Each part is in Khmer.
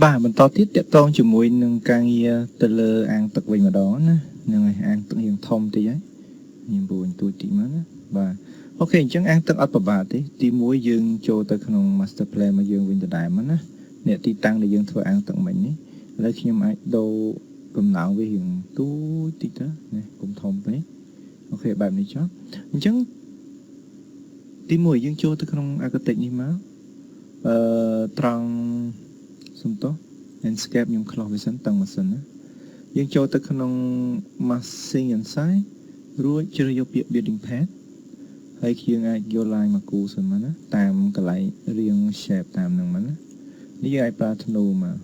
bà mình to tiết tiết tôn chỉ mùi nâng càng nghe tờ lơ ăn tật bình mà đó nè nâng này ăn tật hiện thông tí ấy nhìn buồn tôi tí mất bà ok chẳng ăn tật ớt bà tí muối dương cho tới khăn master plan mà dương Winter Đại mất nè tí tăng để dương thôi ăn tật mình ấy lấy khi mà đâu cầm não với hiện tôi tí đó nè cùng thông đấy ok bạn này chó chẳng tí muối dương cho tới khăn architect như máu trong xong tốt landscape nhưng không phải sẵn tầng mà sẵn nhưng cho tới khả năng massing inside rồi chơi vô building pad hay khi ai vô line mà cũ sẵn mà tạm cái lại riêng shape tạm nâng mà lý ai pattern mà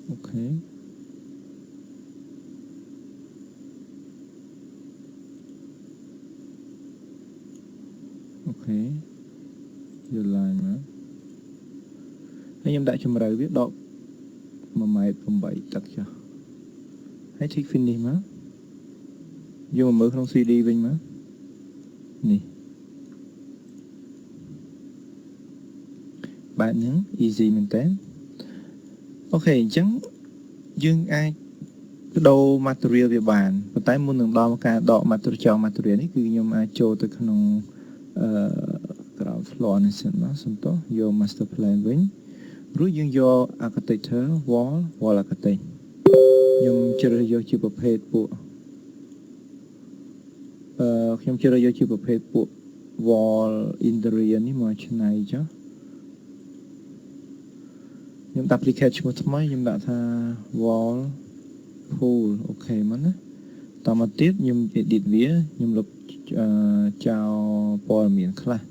ok ok vô line mà anh em đã chấm rồi biết độ mà mày không bảy tắt cho hãy thích finish má vô mà mở không CD vinh má nè bạn nhấn easy mình tém ok chẳng dương ai cái đồ material về bàn và tái muốn đường đo một cái đọ material ấy cứ nhôm ai cho tới khung ground floor này xem nó xong tốt vô master plan vinh rồi dương vô architecture wall architect nhưng chơi vô chữประเภท bộខ្ញុំchơi vô chữ ประเภท bộ wall interior នេះមកឆ្នៃចុះខ្ញុំដាក់ application ឈ្មោះថ្មីខ្ញុំដាក់ថា wall pool អូខេមកណាតមកទៀតខ្ញុំ edit វាខ្ញុំលុបចោលព័ត៌មានខ្លះ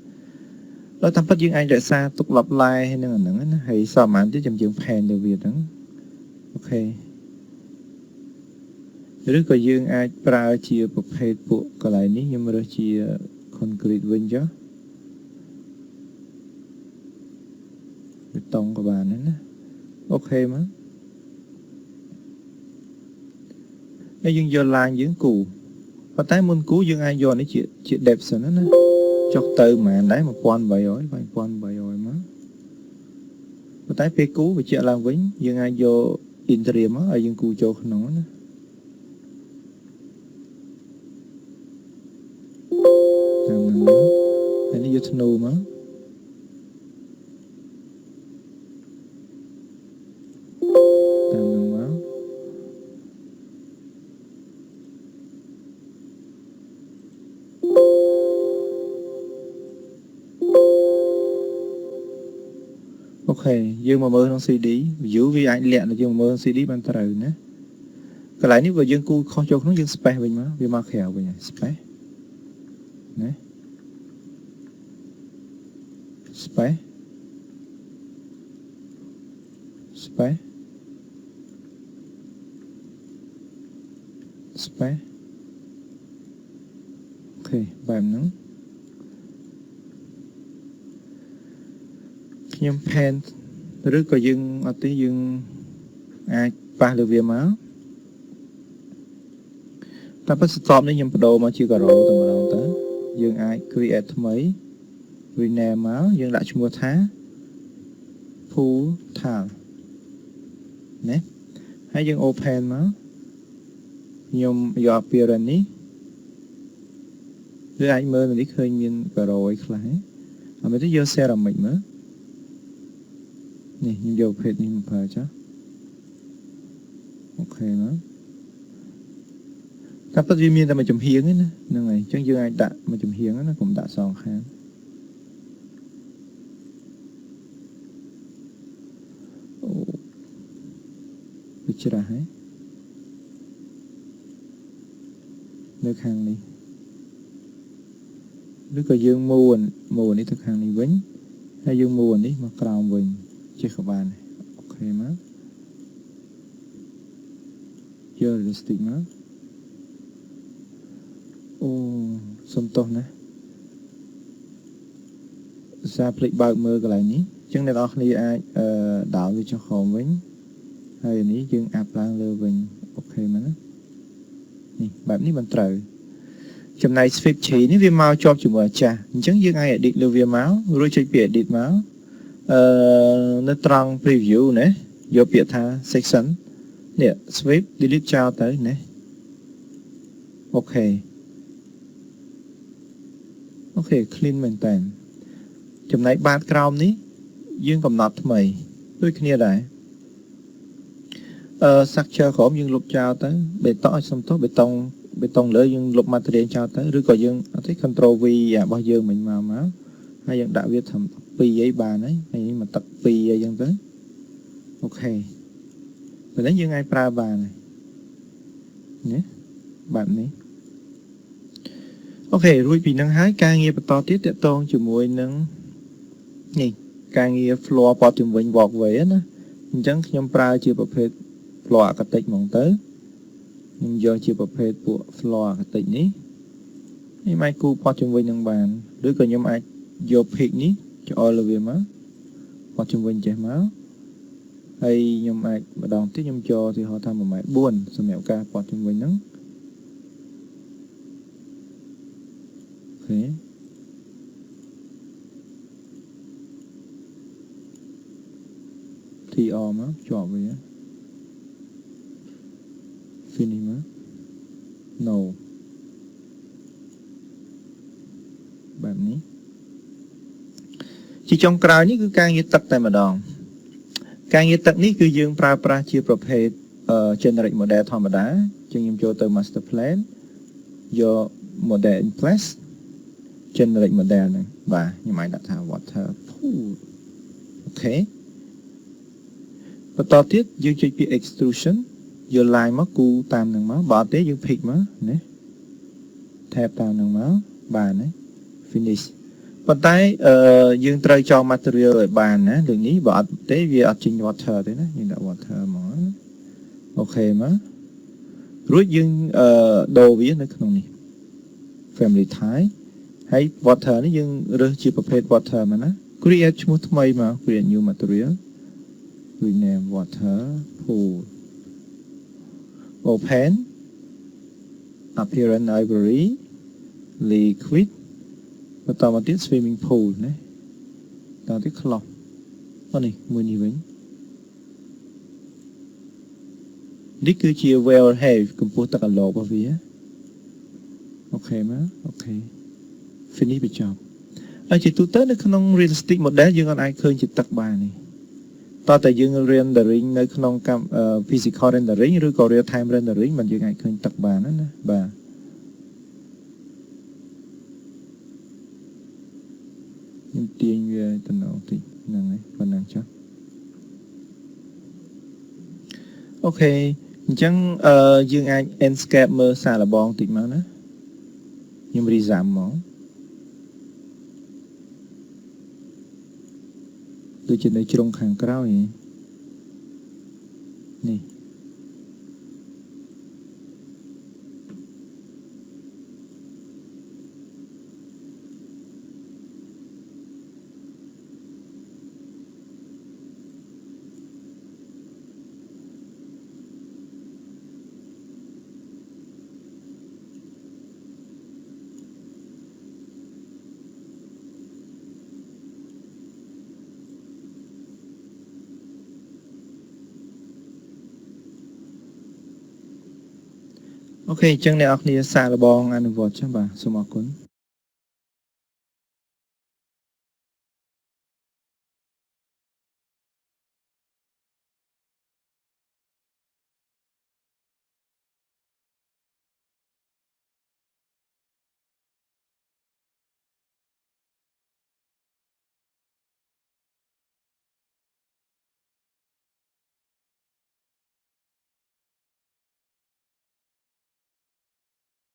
แล้วតាមពិតយើងអាចរក្សាទុកលបឡាយនឹងអាហ្នឹងណាហើយសមបានទៀតយើងផែនទៅវាហ្នឹងអូខេឬក៏យើងអាចប្រើជាប្រភេទពួកកន្លែងនេះខ្ញុំរើសជា concrete វិញចុះបេតុងក៏បានដែរណាអូខេមកហើយយើងយកឡាញយើងគូប៉ុន្តែមុនគូយើងអាចយកនេះជា depth សិនណាចុះទៅប្រហែលដែរ1300 មកប៉ុន្តែពេលគូវាជាឡើងវិញយើងអាចយក interior មកឲ្យយើងគូចូលក្នុងណាតាមហ្នឹងហើយនេះយកធ្នូមកតាមហ្នឹងមកអូខេយើងមកមើលក្នុង CD view វាអាចលាក់ទៅយើងមើល CD បានត្រូវណាកន្លែងនេះបើយើងគូខុសចូលក្នុងយើង space វិញមកវាមកក្រៅវិញ space ណា space space space អូខេបែបហ្នឹងខ្ញុំ pen ឬក៏យើងអត់ទេយើងអាចប៉ះលើវាមកតែប៉ុន្តែស្ទប់នេះខ្ញុំបដូរមកជាការ៉ូតែម្ដងទៅយើងអាច create ថ្មី rename មកយើងដាក់ឈ្មោះថា pool tile ណាហើយយើង open មកខ្ញុំយក appearance នេះឬអាចមើលនេះឃើញមានការ៉ូអីខ្លះហើយមកទៅយក ceramic មកនេះខ្ញុំយកប្រភេទនេះមកប្រើចាអូខេមកតែពិតវាមានតែមួយចំហៀងទេណាហ្នឹងហើយអញ្ចឹងយើងអាចដាក់មួយចំហៀងណាកុំដាក់សងខាងអូវាច្រាស់ហើយនៅខាងនេះឬក៏យើងមូននេះទៅខាងនេះវិញហើយយើងមូននេះមកក្រោមវិញចេះក៏បានអូខេមកយក realistic មកអូសុំទោសណាសារភ្លេចបើកមើលកន្លែងនេះអញ្ចឹងអ្នកនរគ្នាអាចដោនវាចុះក្រោមវិញហើយនេះយើងអាប់ឡើងលើវិញអូខេមកណានេះបែបនេះមិនត្រូវចំណែក Swift នេះវាមកជាប់ជាមួយអាចារ្យអញ្ចឹងយើងអាច edit លើវាមករួចចុចពី edit មក នៅត្រង់ preview ណាយកពាក្យថា section នេះ sweep delete ចោលទៅណាអូខេ clean មែនតើចំណែកបាតក្រោមនេះយើងកំណត់ថ្មីដូចគ្នាដែរstructure ក្រោមយើងលុបចោលទៅបេតុងឲ្យសំទោសបេតុងលើយើងលុប material ចោលទៅឬក៏យើងអត់ទេ control V របស់យើងមិញមកហើយយើងដាក់វាត្រឹម2អីបានហើយនេះមកទឹក2អីចឹងទៅអូខេពេលនេះយើងអាចប្រើបានហើយនេះបែបនេះអូខេរួចពីហ្នឹងហើយការងារបន្តទៀតតកតងជាមួយនឹងនេះការងារ floor ព័ទ្ធជុំវិញ walkway ណាអញ្ចឹងខ្ញុំប្រើជាប្រភេទ floor architect ហ្មងទៅខ្ញុំយកជាប្រភេទពួក floor architect នេះអាចគូព័ទ្ធជុំវិញនឹងបានឬក៏ខ្ញុំអាចយក pick នេះចោលលើវាមកព័ទ្ធជុំវិញចេះមកហើយខ្ញុំអាចម្ដងទៀតខ្ញុំចូលទីហោថា1.4 ម៉ែត្រសម្រាប់ការព័ទ្ធជុំវិញហ្នឹងអូខេTR មកជាប់វា finish មក no បែបនេះជាចុងក្រោយនេះគឺការងារទឹកតែម្ដងការងារទឹកនេះគឺយើងប្រើប្រាស់ជាប្រភេទgeneric model ធម្មតាជាងខ្ញុំចូលទៅ master plan យក model in place generic model ហ្នឹងបាទខ្ញុំអាចដាក់ថា water pool អូខេបន្តទៀតយើងចុចពី extrusion យក line មកគូតាមនឹងមកបើអត់ទេយើង pick មកណា tab តាមនឹងមកបានហើយ finish ប៉ុន្តែយើងត្រូវចង material ឲ្យបានណាដូចនេះបើអត់ទេវាអត់ចេញ water ទេណាយើងដាក់ water មកអូខេមករួចយើងដូរវានៅក្នុងនេះ family type ហើយ water នេះយើងរើសជាប្រភេទ water មកណា create ឈ្មោះថ្មីមក create new material rename water pool open appearance library liquid បន្តមកទៀត swimming pool ណាតទៅទៀត cloth អូនេះមួយនេះវិញនេះគឺជា well have កម្ពស់ទឹកអាឡូរបស់វាអូខេមកអូខេ finish បញ្ចប់ហើយជាទូទៅនៅក្នុង realistic model យើងអាចឃើញជាទឹកបាននេះតើតែយើង rendering នៅក្នុង physical rendering ឬក៏ real time rendering มันយើងអាចឃើញទឹកបានណាបាទខ្ញុំទាញវាទៅនៅតិចហ្នឹងហើយប៉ុណ្ណឹងចុះអូខេអញ្ចឹងយើងអាច landscape មើលសារលបងតិចមកណាខ្ញុំ resum មកដូចជានៅជ្រុងខាងក្រោយនេះអូខេអញ្ចឹងអ្នកនរគ្នាសាកល្បងអនុវត្តចុះបាទសូមអរគុណ